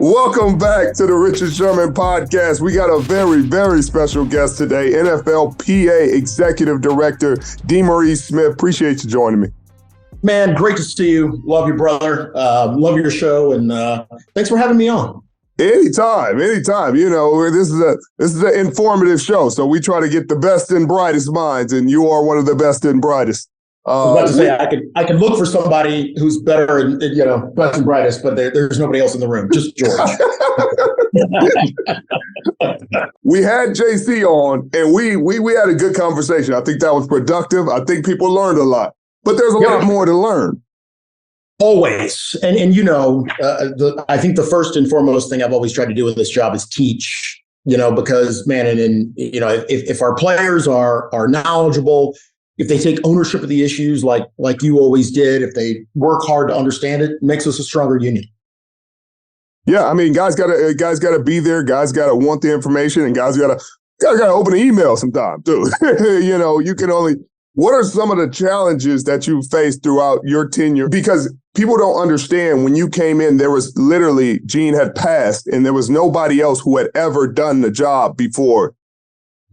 Welcome back to the Richard Sherman Podcast. We got a very, very special guest today, NFLPA Executive Director DeMaurice Smith. Appreciate you joining me. Man, great to see you. Love you, brother. Love your show, and thanks for having me on. Anytime. You know, this is an informative show, so we try to get the best and brightest minds, and you are one of the best and brightest. I was about to say I could look for somebody who's better and best and brightest, but there's nobody else in the room, just George. We had JC on, and we had a good conversation. I think that was productive. I think people learned a lot, but there's a lot more to learn. Always, and I think the first and foremost thing I've always tried to do with this job is teach. Because man, if our players are knowledgeable, if they take ownership of the issues like you always did, if they work hard to understand it, makes us a stronger union. Yeah, I mean, guys gotta be there. Guys gotta want the information, and guys gotta open an email sometime too. You can only. What are some of the challenges that you faced throughout your tenure? Because people don't understand, when you came in, there was literally Gene had passed, and there was nobody else who had ever done the job before.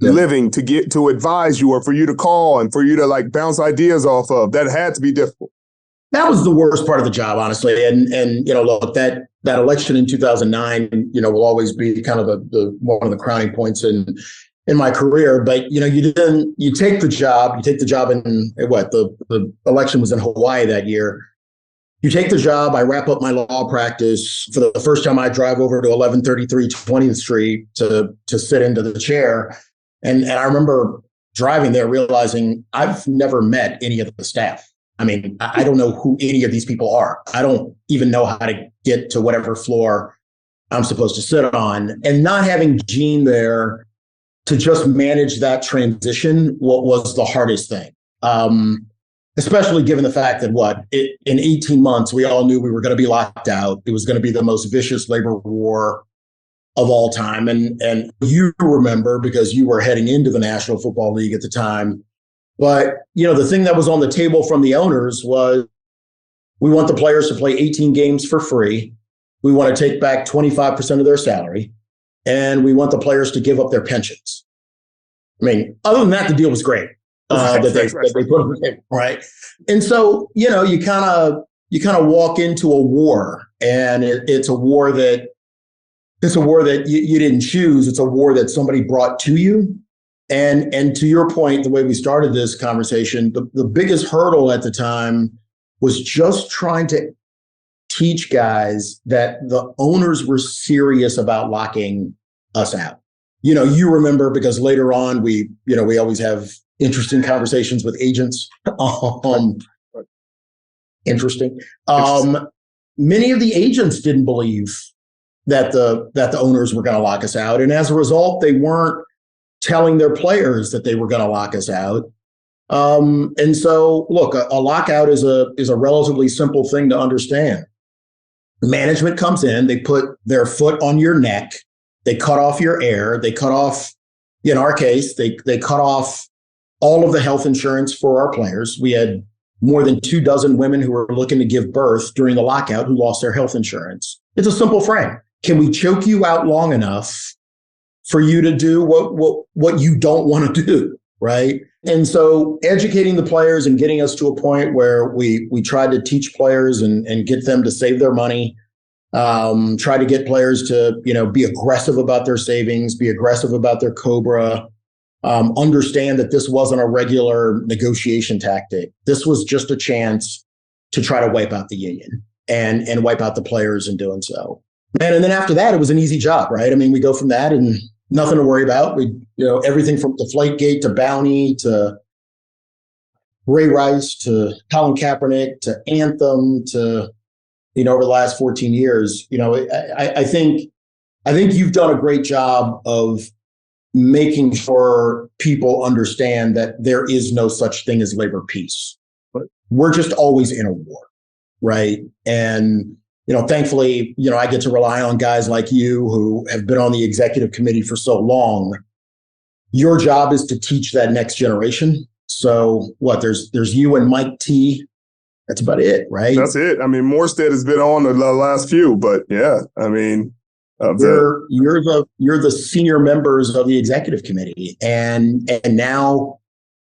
Living to get to advise you, or for you to call and for you to bounce ideas off of. That had to be difficult. That was the worst part of the job, honestly. And look, that election in 2009, will always be kind of the one of the crowning points in my career. But you take the job in the election was in Hawaii that year. You take the job, I wrap up my law practice. For the first time, I drive over to 1133 20th Street to sit into the chair. And I remember driving there realizing I've never met any of the staff. I mean, I don't know who any of these people are. I don't even know how to get to whatever floor I'm supposed to sit on. And not having Gene there to just manage that transition, what was the hardest thing? Especially given the fact that in 18 months, we all knew we were going to be locked out. It was going to be the most vicious labor war of all time. And you remember, because you were heading into the National Football League at the time. But, the thing that was on the table from the owners was, we want the players to play 18 games for free. We want to take back 25% of their salary. And we want the players to give up their pensions. I mean, other than that, the deal was great. That they put on the table, right? And so, you kind of walk into a war, and it's a war that you didn't choose. It's a war that somebody brought to you. And to your point, the way we started this conversation, the biggest hurdle at the time was just trying to teach guys that the owners were serious about locking us out. You remember, because later on we always have interesting conversations with agents. Interesting. Many of the agents didn't believe that the owners were going to lock us out. And as a result, they weren't telling their players that they were going to lock us out. And so, look, a lockout is a relatively simple thing to understand. Management comes in, they put their foot on your neck, they cut off your air, they cut off, in our case, they cut off all of the health insurance for our players. We had more than 24 women who were looking to give birth during the lockout who lost their health insurance. It's a simple frame. Can we choke you out long enough for you to do what you don't want to do, right? And so educating the players and getting us to a point where we tried to teach players and get them to save their money, try to get players to, be aggressive about their savings, be aggressive about their COBRA, understand that this wasn't a regular negotiation tactic. This was just a chance to try to wipe out the union and wipe out the players in doing so. And then after that, it was an easy job, right? I mean, we go from that and nothing to worry about. We, everything from Deflategate to Bounty to Ray Rice to Colin Kaepernick to Anthem to, over the last 14 years, I think you've done a great job of making sure people understand that there is no such thing as labor peace. We're just always in a war, right? And thankfully, I get to rely on guys like you who have been on the executive committee for so long. Your job is to teach that next generation. So there's you and Mike T. That's about it, right? That's it. I mean, Morstead has been on the last few, but yeah, I mean, You're the senior members of the executive committee, and now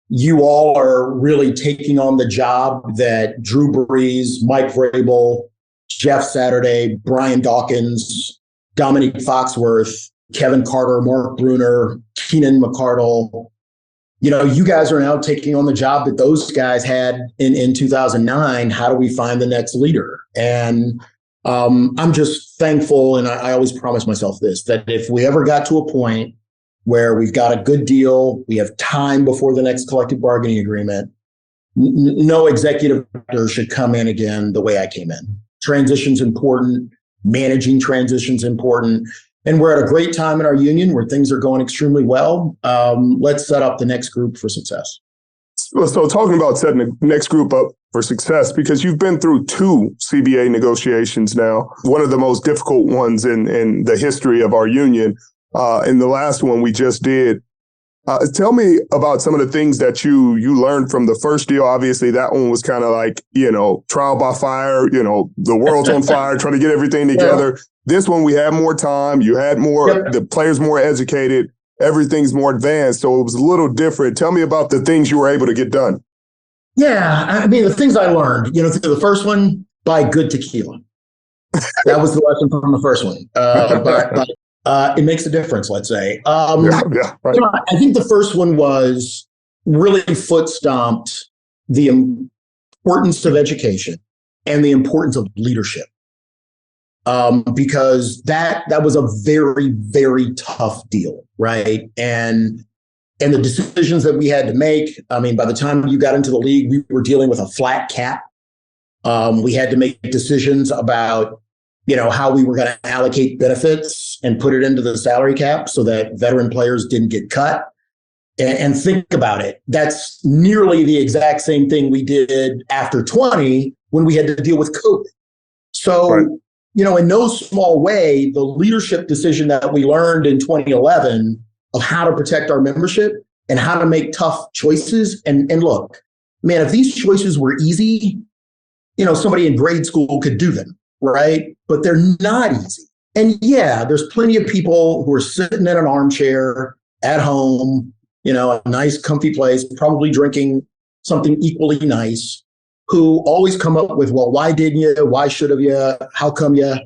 you all are really taking on the job that Drew Brees, Mike Vrabel, Jeff Saturday, Brian Dawkins, Dominique Foxworth, Kevin Carter, Mark Bruner, Keenan McCardle. You guys are now taking on the job that those guys had in 2009. How do we find the next leader? And I'm just thankful, and I always promise myself this, that if we ever got to a point where we've got a good deal, we have time before the next collective bargaining agreement, no executive director should come in again the way I came in. Transition's important. Managing transition's important. And we're at a great time in our union where things are going extremely well. Let's set up the next group for success. So talking about setting the next group up for success, because you've been through 2 CBA negotiations now, one of the most difficult ones in the history of our union. In the last one we just did. Tell me about some of the things that you learned from the first deal. Obviously, that one was kind of like, trial by fire, the world's on fire, trying to get everything together. Yeah. This one, we had more time. You had more, the players more educated. Everything's more advanced. So it was a little different. Tell me about the things you were able to get done. Yeah. I mean, the things I learned, the first one, buy good tequila. That was the lesson from the first one. But it makes a difference, let's say. Right. I think the first one was really foot stomped the importance of education and the importance of leadership. Because that was a very, very tough deal, right? And the decisions that we had to make, I mean, by the time you got into the league, we were dealing with a flat cap. We had to make decisions about, how we were going to allocate benefits and put it into the salary cap so that veteran players didn't get cut. And think about it. That's nearly the exact same thing we did after 20 when we had to deal with COVID. So, right. In no small way, the leadership decision that we learned in 2011 of how to protect our membership and how to make tough choices. And look, man, if these choices were easy, somebody in grade school could do them, right? But they're not easy. And yeah, there's plenty of people who are sitting in an armchair at home, a nice, comfy place, probably drinking something equally nice, who always come up with, well, why didn't you? Why should have you? How come you?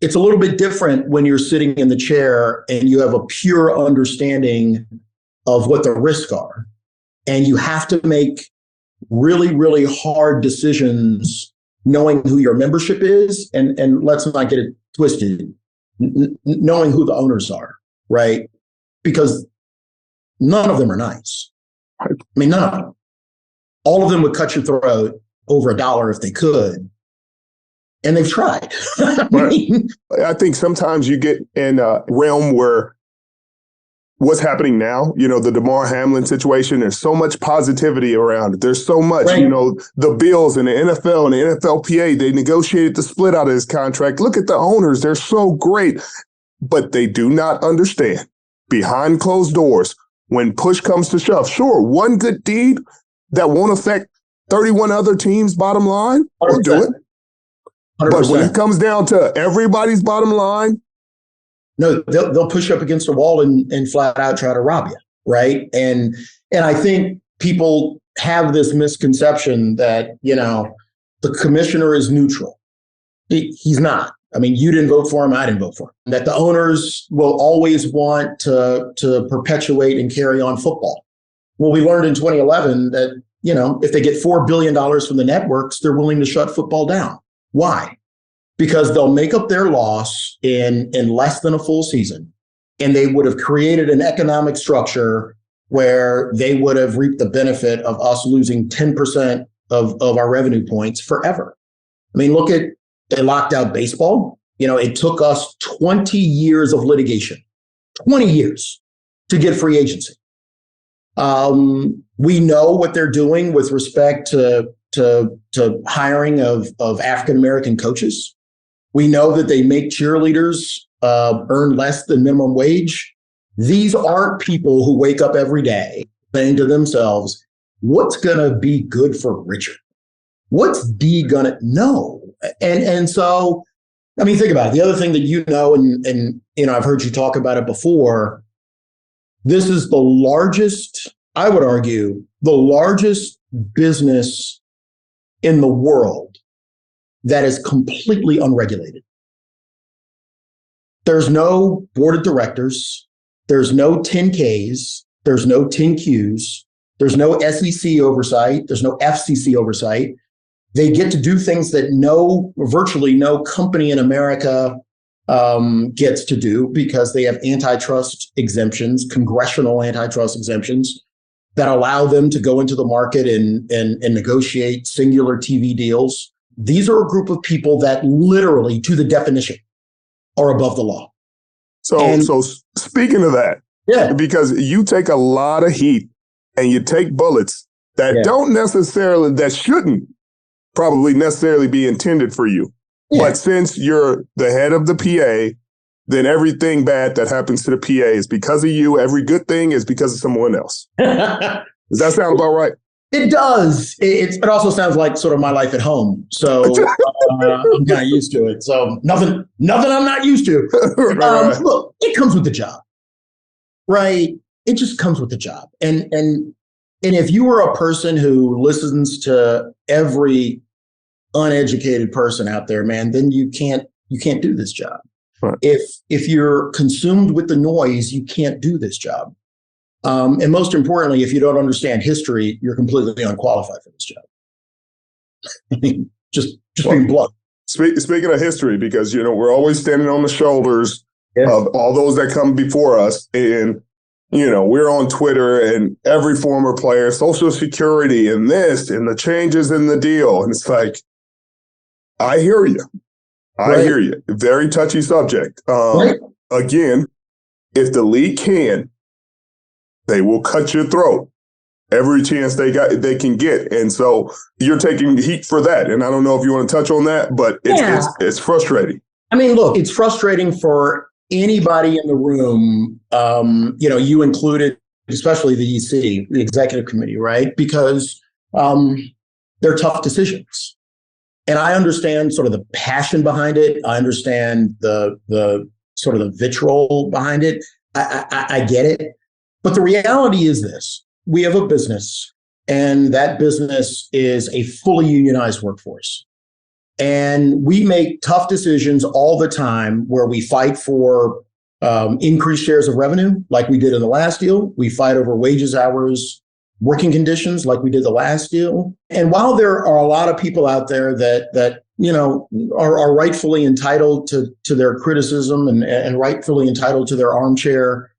It's a little bit different when you're sitting in the chair and you have a pure understanding of what the risks are. And you have to make really, really hard decisions knowing who your membership is. And let's not get it twisted, knowing who the owners are, right? Because none of them are nice. I mean, none of them. All of them would cut your throat over $1 if they could. And they've tried. I think sometimes you get in a realm where what's happening now, the DeMar Hamlin situation, there's so much positivity around it. There's so much, right. The Bills and the NFL and the NFLPA, they negotiated the split out of his contract. Look at the owners. They're so great. But they do not understand behind closed doors when push comes to shove. Sure, one good deed that won't affect 31 other teams' bottom line, we'll do it. 100%. But when it comes down to everybody's bottom line, no, they'll push up against a wall and flat out try to rob you, right? And I think people have this misconception that the commissioner is neutral. He's not. I mean, you didn't vote for him, I didn't vote for him. That the owners will always want to perpetuate and carry on football. Well, we learned in 2011 that if they get $4 billion from the networks, they're willing to shut football down. Why? Because they'll make up their loss in less than a full season. And they would have created an economic structure where they would have reaped the benefit of us losing 10% of our revenue points forever. I mean, look at, they locked out baseball. It took us 20 years of litigation, 20 years to get free agency. We know what they're doing with respect to hiring of African-American coaches. We know that they make cheerleaders earn less than minimum wage. These aren't people who wake up every day saying to themselves, what's going to be good for Richard? What's D going to know? And so, I mean, think about it. The other thing that and I've heard you talk about it before. This is the largest, I would argue, the largest business in the world that is completely unregulated. There's no board of directors. There's no 10Ks. There's no 10Qs. There's no SEC oversight. There's no FCC oversight. They get to do things that virtually no company in America gets to do because they have antitrust exemptions, congressional antitrust exemptions that allow them to go into the market and negotiate singular TV deals. These are a group of people that literally, to the definition, are above the law. So speaking of that, because you take a lot of heat and you take bullets that shouldn't probably necessarily be intended for you. Yeah. But since you're the head of the PA, then everything bad that happens to the PA is because of you. Every good thing is because of someone else. Does that sound about right? It does. It also sounds like sort of my life at home. So I'm kind of used to it. So nothing I'm not used to. Right. Look, it comes with the job, right? It just comes with the job. And if you were a person who listens to every uneducated person out there, man, then you can't do this job. Right. If you're consumed with the noise, you can't do this job. And most importantly, if you don't understand history, you're completely unqualified for this job. I mean, just being blunt. Speaking of history, because we're always standing on the shoulders of all those that come before us, and we're on Twitter and every former player, Social Security, and this, and the changes in the deal, and it's like, I hear you. I hear you. Very touchy subject. Again, if the league can, they will cut your throat every chance they can get. And so you're taking heat for that. And I don't know if you want to touch on that, but it's frustrating. I mean, look, it's frustrating for anybody in the room, you included, especially the EC, the executive committee, right? Because they're tough decisions. And I understand sort of the passion behind it. I understand the sort of the vitriol behind it. I get it. But the reality is this: we have a business, and that business is a fully unionized workforce. And we make tough decisions all the time where we fight for increased shares of revenue, like we did in the last deal. We fight over wages, hours, working conditions, like we did the last deal. And while there are a lot of people out there that are rightfully entitled to their criticism and rightfully entitled to their armchair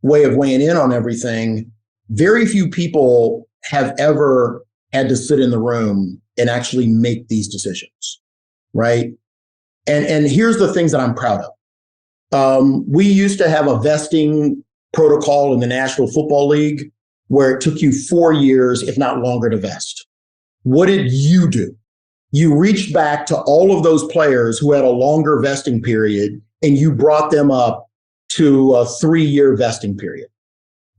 way of weighing in on everything, very few people have ever had to sit in the room and actually make these decisions, right? And here's the things that I'm proud of. We used to have a vesting protocol in the National Football League where it took you 4 years, if not longer, to vest. What did you do? You reached back to all of those players who had a longer vesting period, and you brought them up to a 3-year vesting period.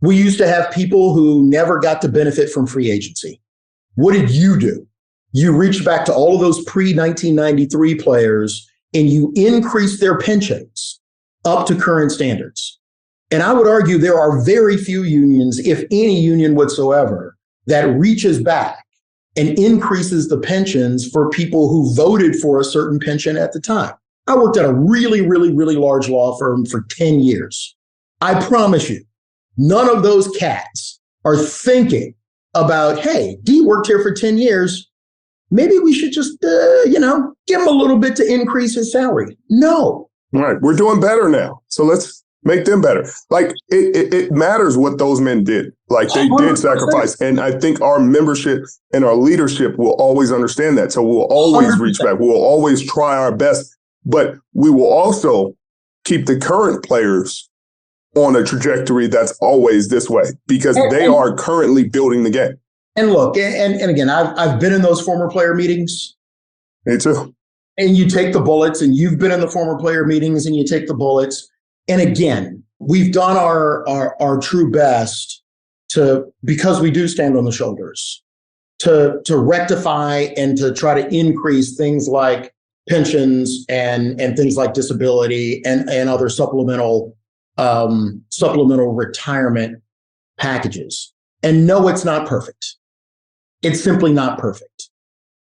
We used to have people who never got to benefit from free agency. What did you do? You reached back to all of those pre-1993 players, and you increased their pensions up to current standards. And I would argue there are very few unions, if any union whatsoever, that reaches back and increases the pensions for people who voted for a certain pension at the time. I worked at a really, really, really large law firm for 10 years. I promise you, none of those cats are thinking about, hey, D worked here for 10 years. Maybe we should just, give him a little bit to increase his salary. No. All right. We're doing better now. So let's make them better. Like, it matters what those men did. Like, they 100%. Did sacrifice. And I think our membership and our leadership will always understand that. So we'll always 100%. Reach back. We'll always try our best. But we will also keep the current players on a trajectory that's always this way, because they are currently building the game. And look, and again, I've been in those former player meetings. Me too. And you take the bullets, and you've been in the former player meetings, and you take the bullets. And again, we've done our true best because we do stand on the shoulders, to rectify and to try to increase things like pensions and things like disability and other supplemental retirement packages. And no, it's not perfect. It's simply not perfect.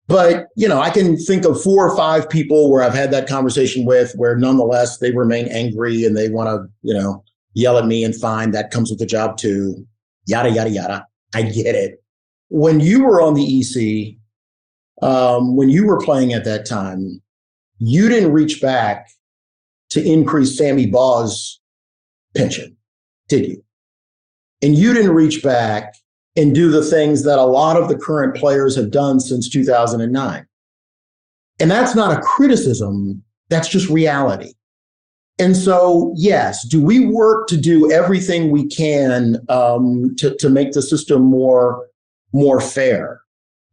But, I can think of 4 or 5 people where I've had that conversation with, where nonetheless they remain angry and they want to, yell at me and fine, that comes with the job too, yada, yada, yada. I get it. When you were on the EC, when you were playing at that time, you didn't reach back to increase Sammy Baugh's pension, did you? And you didn't reach back and do the things that a lot of the current players have done since 2009. And that's not a criticism, that's just reality. And so, yes, do we work to do everything we can to make the system more fair?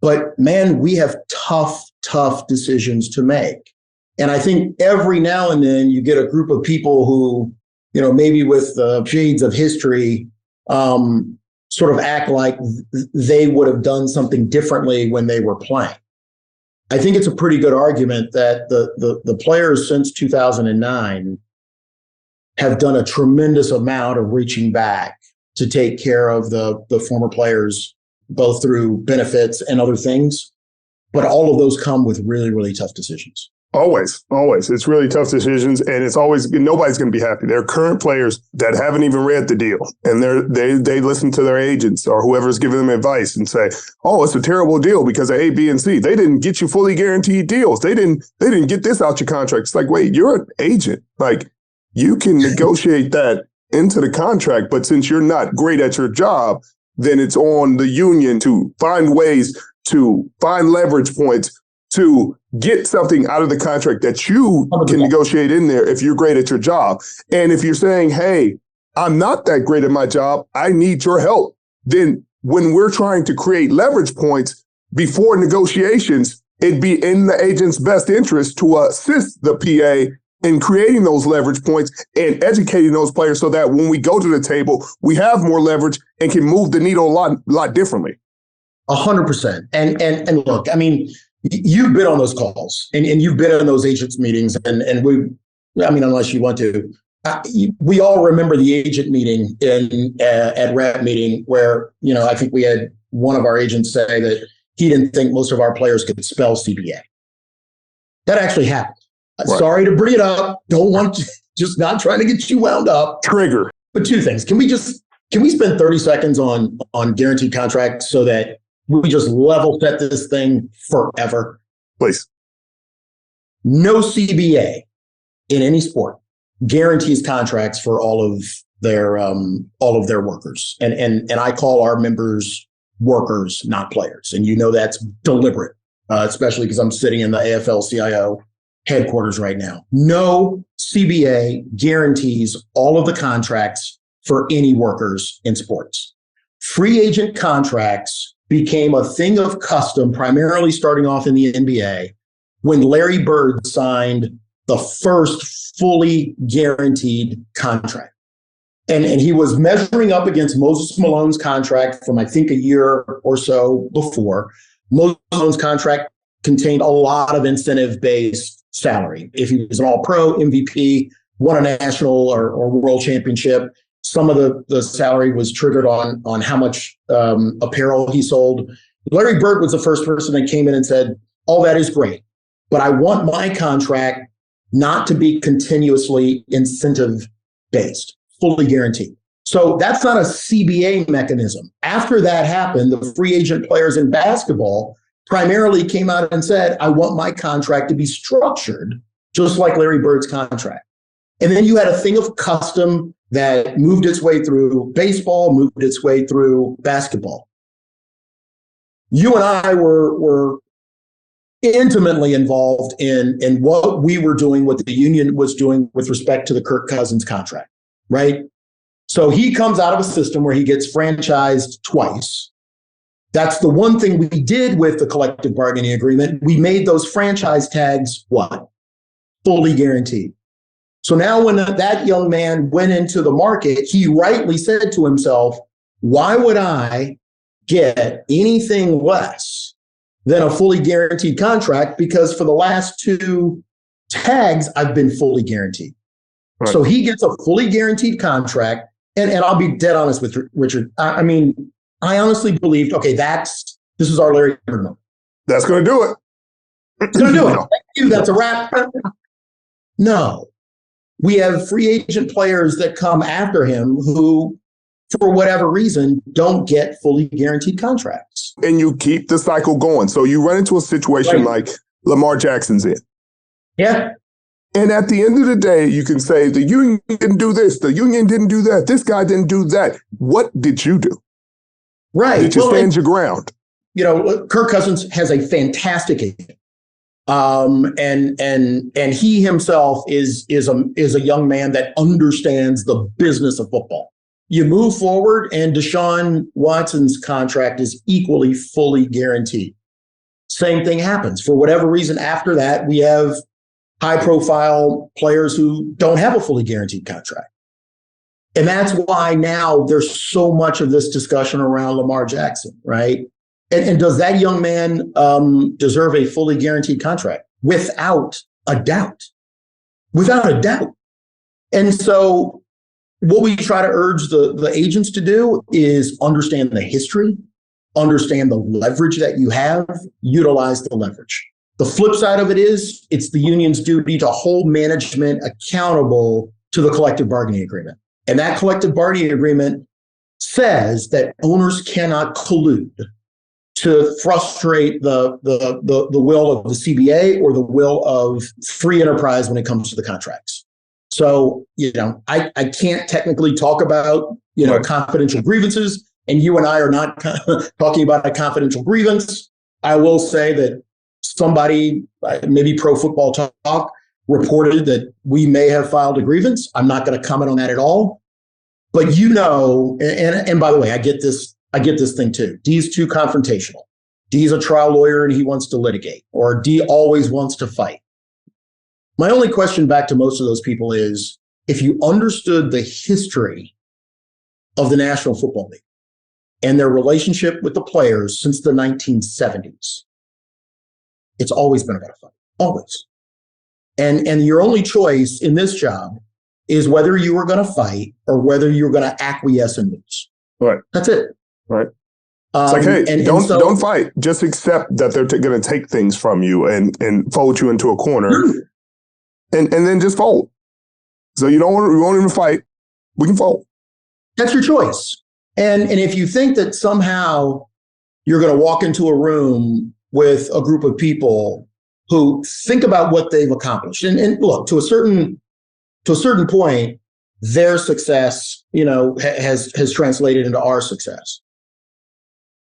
But man, we have tough decisions to make. And I think every now and then you get a group of people who, maybe with shades of history, sort of act like they would have done something differently when they were playing. I think it's a pretty good argument that the players since 2009 have done a tremendous amount of reaching back to take care of the former players, both through benefits and other things. But all of those come with really, really tough decisions. Always. It's really tough decisions, and it's always, nobody's going to be happy. There are current players that haven't even read the deal, and they listen to their agents or whoever's giving them advice and say, "Oh, it's a terrible deal because of A, B, and C. They didn't get you fully guaranteed deals. They didn't get this out your contract." It's like, wait, you're an agent. Like, you can negotiate that into the contract, but since you're not great at your job, then it's on the union to find ways to find leverage points to get something out of the contract that you can negotiate in there if you're great at your job. And if you're saying, hey, I'm not that great at my job, I need your help, then when we're trying to create leverage points before negotiations, it'd be in the agent's best interest to assist the PA in creating those leverage points and educating those players so that when we go to the table, we have more leverage and can move the needle a lot differently. 100%. And look, I mean, you've been on those calls and you've been in those agents meetings and unless you want to, we all remember the agent meeting at rep meeting where, I think we had one of our agents say that he didn't think most of our players could spell CBA. That actually happened. Right. Sorry to bring it up. Don't want to, just not trying to get you wound up. Trigger. But 2 things. Can we spend 30 seconds on guaranteed contracts so that we just level set this thing forever? Please. No CBA in any sport guarantees contracts for all of their workers. And I call our members workers, not players. And that's deliberate, especially because I'm sitting in the AFL-CIO headquarters right now. No CBA guarantees all of the contracts for any workers in sports. Free agent contracts became a thing of custom, primarily starting off in the NBA, when Larry Bird signed the first fully guaranteed contract. And he was measuring up against Moses Malone's contract from, I think, a year or so before. Moses Malone's contract contained a lot of incentive-based salary. If he was an all-pro, MVP, won a national or world championship, some of the salary was triggered on how much apparel he sold. Larry Bird was the first person that came in and said, all that is great, but I want my contract not to be continuously incentive-based, fully guaranteed. So that's not a CBA mechanism. After that happened, the free agent players in basketball primarily came out and said, I want my contract to be structured just like Larry Bird's contract. And then you had a thing of custom that moved its way through baseball, moved its way through basketball. You and I were intimately involved in what we were doing, what the union was doing with respect to the Kirk Cousins contract, right? So he comes out of a system where he gets franchised twice. That's the one thing we did with the collective bargaining agreement. We made those franchise tags what? Fully guaranteed. So now when that young man went into the market, he rightly said to himself, why would I get anything less than a fully guaranteed contract because for the last 2 tags, I've been fully guaranteed. Right. So he gets a fully guaranteed contract. And I'll be dead honest with Richard. I mean, I honestly believed, okay, this is our Larry Bird moment. That's going to do it. It's going to do it. Thank you. That's a wrap. No. We have free agent players that come after him who, for whatever reason, don't get fully guaranteed contracts. And you keep the cycle going. So you run into a situation like Lamar Jackson's in. Yeah. And at the end of the day, you can say the union didn't do this, the union didn't do that, this guy didn't do that. What did you do? Right. Did you stand your ground? You know, Kirk Cousins has a fantastic agent. And he himself is a young man that understands the business of football. You move forward, and Deshaun Watson's contract is equally fully guaranteed. Same thing happens. For whatever reason, after that, we have high-profile players who don't have a fully guaranteed contract. And that's why now there's so much of this discussion around Lamar Jackson, right? And does that young man deserve a fully guaranteed contract? Without a doubt. Without a doubt. And so what we try to urge the agents to do is understand the history, understand the leverage that you have, utilize the leverage. The flip side of it is it's the union's duty to hold management accountable to the collective bargaining agreement. And that collective bargaining agreement says that owners cannot collude to frustrate the will of the CBA or the will of free enterprise when it comes to the contracts. So, you know, I can't technically talk about, you know, confidential grievances, and you and I are not talking about a confidential grievance. I will say that somebody, maybe Pro Football Talk, reported that we may have filed a grievance. I'm not going to comment on that at all. But you know, and by the way, I get this thing too. D's too confrontational. D's a trial lawyer and he wants to litigate, or D always wants to fight. My only question back to most of those people is, if you understood the history of the National Football League and their relationship with the players since the 1970s, it's always been about a fight, always. And your only choice in this job is whether you were going to fight or whether you're going to acquiesce and lose. Right. That's it. Right. It's like, hey, don't fight. Just accept that they're going to take things from you and fold you into a corner, and then just fold. So we won't even fight. We can fold. That's your choice. And if you think that somehow you're going to walk into a room with a group of people who think about what they've accomplished, and look, to a certain point, their success, you know, has translated into our success.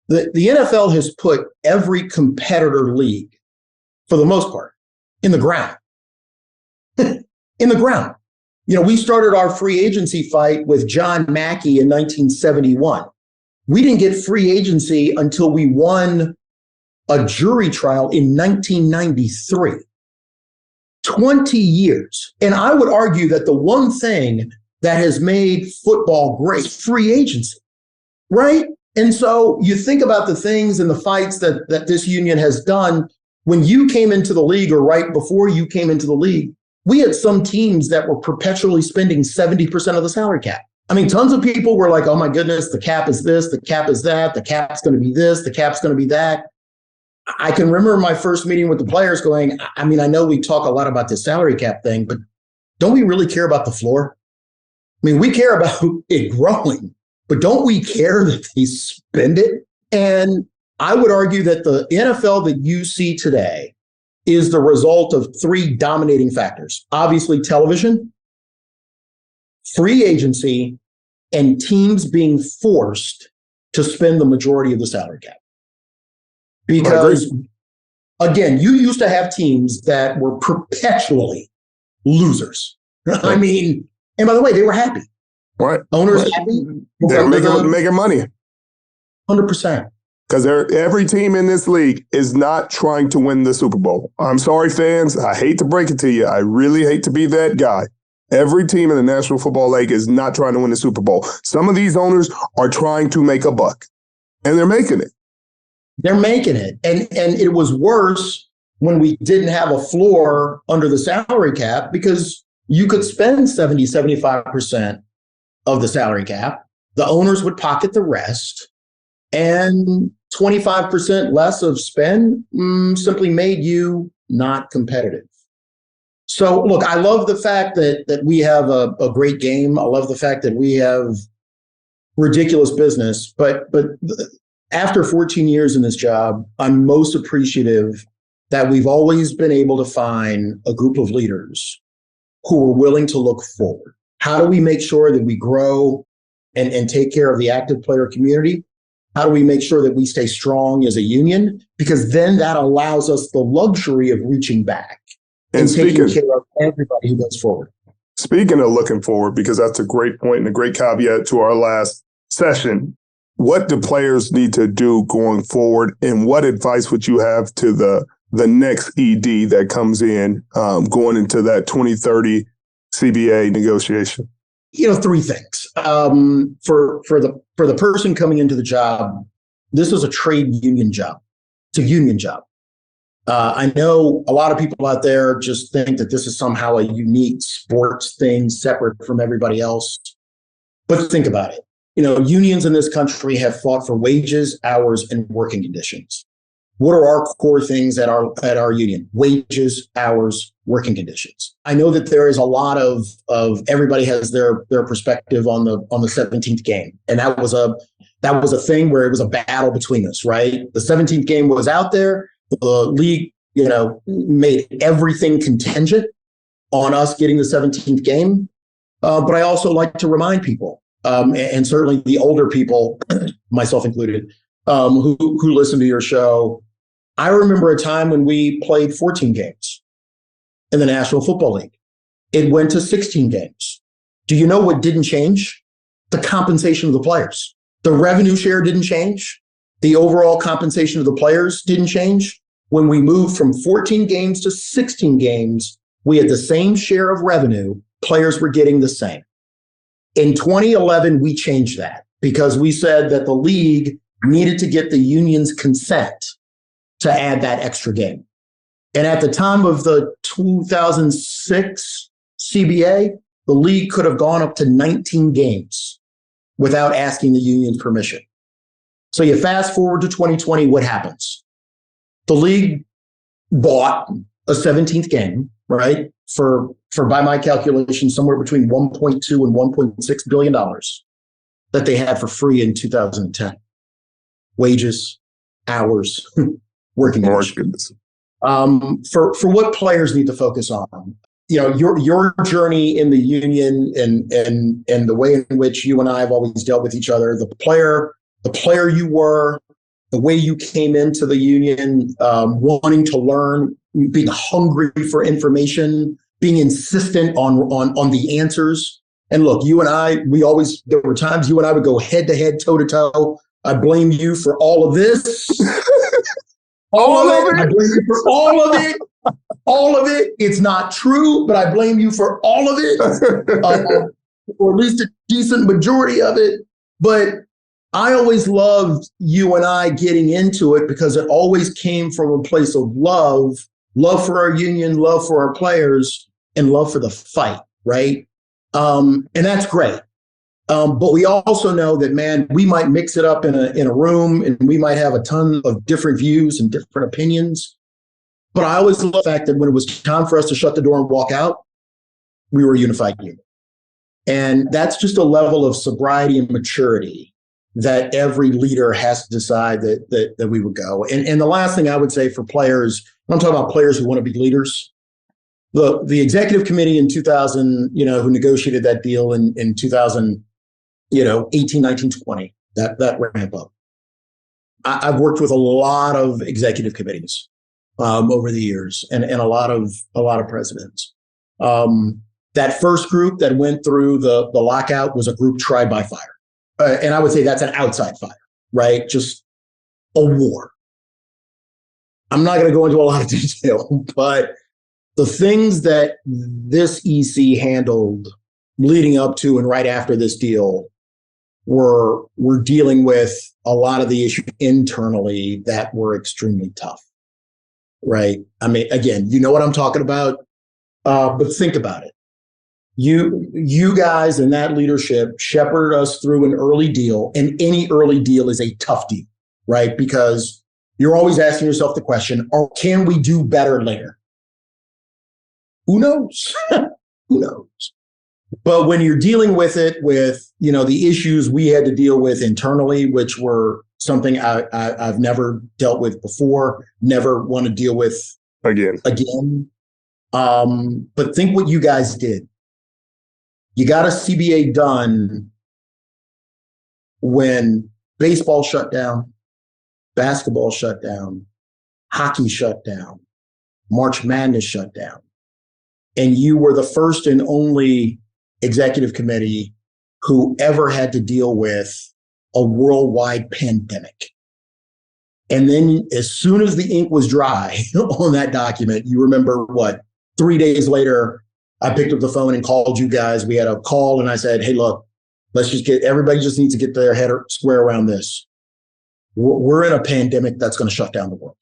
The NFL has put every competitor league, for the most part, in the ground. In the ground. You know, we started our free agency fight with John Mackey in 1971. We didn't get free agency until we won a jury trial in 1993. 20 years. And I would argue that the one thing that has made football great, free agency, right? And so you think about the things and the fights that this union has done. When you came into the league, or right before you came into the league, we had some teams that were perpetually spending 70% of the salary cap. I mean, tons of people were like, oh my goodness, the cap is this, the cap is that, the cap's going to be this, the cap's going to be that. I can remember my first meeting with the players going, I mean, I know we talk a lot about the salary cap thing, but don't we really care about the floor? I mean, we care about it growing, but don't we care that they spend it? And I would argue that the NFL that you see today is the result of 3 dominating factors. Obviously, television, free agency, and teams being forced to spend the majority of the salary cap. Because, again, you used to have teams that were perpetually losers. I mean, and by the way, they were happy. Right. Owners happy. They're making money. 100%. Because every team in this league is not trying to win the Super Bowl. I'm sorry, fans. I hate to break it to you. I really hate to be that guy. Every team in the National Football League is not trying to win the Super Bowl. Some of these owners are trying to make a buck, and they're making it. They're making it. And it was worse when we didn't have a floor under the salary cap, because you could spend 70, 75% of the salary cap. The owners would pocket the rest, and 25% less of spend simply made you not competitive. So look, I love the fact that we have a great game. I love the fact that we have ridiculous business, but after 14 years in this job, I'm most appreciative that we've always been able to find a group of leaders who are willing to look forward. How do we make sure that we grow and take care of the active player community? How do we make sure that we stay strong as a union? Because then that allows us the luxury of reaching back and taking care of everybody who goes forward. Speaking of looking forward, because that's a great point and a great caveat to our last session, what do players need to do going forward, and what advice would you have to the next ED that comes in going into that 2030 CBA negotiation? Three things. For the person coming into the job, this is a trade union job. It's a union job. I know a lot of people out there just think that this is somehow a unique sports thing separate from everybody else. But think about it. Unions in this country have fought for wages, hours, and working conditions. What are our core things at our union? Wages, hours, working conditions. I know that there is a lot of everybody has their perspective on the 17th game, and that was a thing where it was a battle between us, right? The 17th game was out there. The league, made everything contingent on us getting the 17th game. But I also like to remind people, and certainly the older people, myself included, who listen to your show. I remember a time when we played 14 games in the National Football League. It went to 16 games. Do you know what didn't change? The compensation of the players. The revenue share didn't change. The overall compensation of the players didn't change. When we moved from 14 games to 16 games, we had the same share of revenue. Players were getting the same. In 2011, we changed that because we said that the league needed to get the union's consent to add that extra game. And at the time of the 2006 CBA, the league could have gone up to 19 games without asking the union's permission. So you fast forward to 2020, what happens? The league bought a 17th game, right? For by my calculation, somewhere between $1.2 and $1.6 billion that they had for free in 2010. Wages, hours, working conditions. For what players need to focus on, your journey in the union and the way in which you and I have always dealt with each other, the player you were, the way you came into the union, wanting to learn, being hungry for information, being insistent on the answers. And look, you and I, there were times you and I would go head to head, toe to toe. I blame you for all of this. All of it. I blame you for all of it. All of it. It's not true, but I blame you for all of it, or at least a decent majority of it. But I always loved you and I getting into it because it always came from a place of love for our union, love for our players, and love for the fight, right? And that's great. But we also know that, man, we might mix it up in a room and we might have a ton of different views and different opinions. But I always love the fact that when it was time for us to shut the door and walk out, we were a unified unit. And that's just a level of sobriety and maturity that every leader has to decide that we would go. And the last thing I would say for players, I'm talking about players who want to be leaders. The executive committee in 2000, who negotiated that deal in 2000, 18, 19, 20, that ramp up. I've worked with a lot of executive committees over the years and a lot of presidents. That first group that went through the lockout was a group tried by fire. And I would say that's an outside fire, right? Just a war. I'm not going to go into a lot of detail, but the things that this EC handled leading up to and right after this deal were dealing with a lot of the issues internally that were extremely tough, right? I mean, again, you know what I'm talking about, but think about it. You guys and that leadership shepherded us through an early deal, and any early deal is a tough deal, right? Because you're always asking yourself the question, or can we do better later? Who knows? Who knows? But when you're dealing with it with, the issues we had to deal with internally, which were something I've never dealt with before, never want to deal with again. But think what you guys did. You got a CBA done when baseball shut down, basketball shut down, hockey shut down, March Madness shut down. And you were the first and only executive committee who ever had to deal with a worldwide pandemic. And then as soon as the ink was dry on that document, you remember 3 days later, I picked up the phone and called you guys. We had a call and I said, hey, look, everybody just needs to get their head square around this. We're in a pandemic that's going to shut down the world.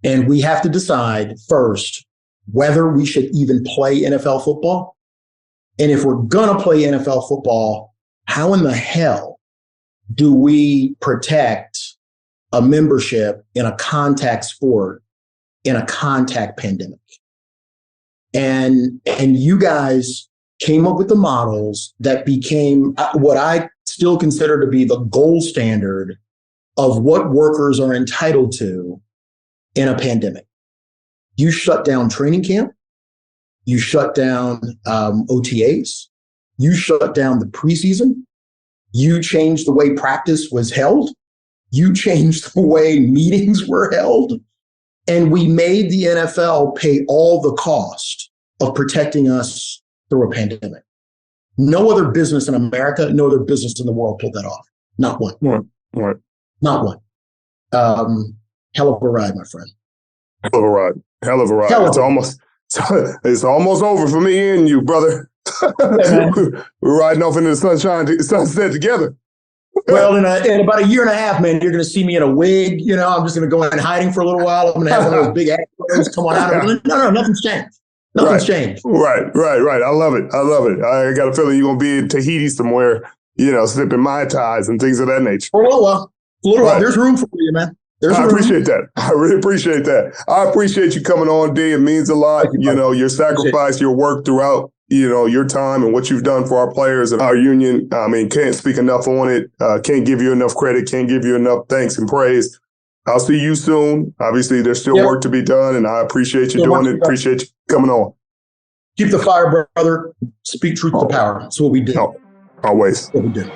And we have to decide first whether we should even play NFL football. And if we're going to play NFL football, how in the hell do we protect a membership in a contact sport in a contact pandemic? And you guys came up with the models that became what I still consider to be the gold standard of what workers are entitled to in a pandemic. You shut down training camp. You shut down OTAs. You shut down the preseason. You changed the way practice was held. You changed the way meetings were held. And we made the NFL pay all the cost of protecting us through a pandemic. No other business in America, no other business in the world pulled that off. Not one. Right. Not one. Hell of a ride, my friend. Hell of a ride. It's almost over for me and you, brother. We're riding off into the sunset together. Well, in about a year and a half, man, you're going to see me in a wig. I'm just going to go in hiding for a little while. I'm going to have one of those big afros come on out. No, nothing's changed. Nothing's changed. Right. I love it. I got a feeling you're going to be in Tahiti somewhere, sipping Mai Tais and things of that nature. For a little while. There's room for you, man. I appreciate that. I really appreciate that. I appreciate you coming on, D. It means a lot. Your sacrifice, your work throughout, your time and what you've done for our players and our union. I mean, can't speak enough on it. Can't give you enough credit. Can't give you enough thanks and praise. I'll see you soon. Obviously, there's still work to be done, and I appreciate you doing it. Appreciate you coming on. Keep the fire, brother. Speak truth to power. That's what we do. Always. That's what we do.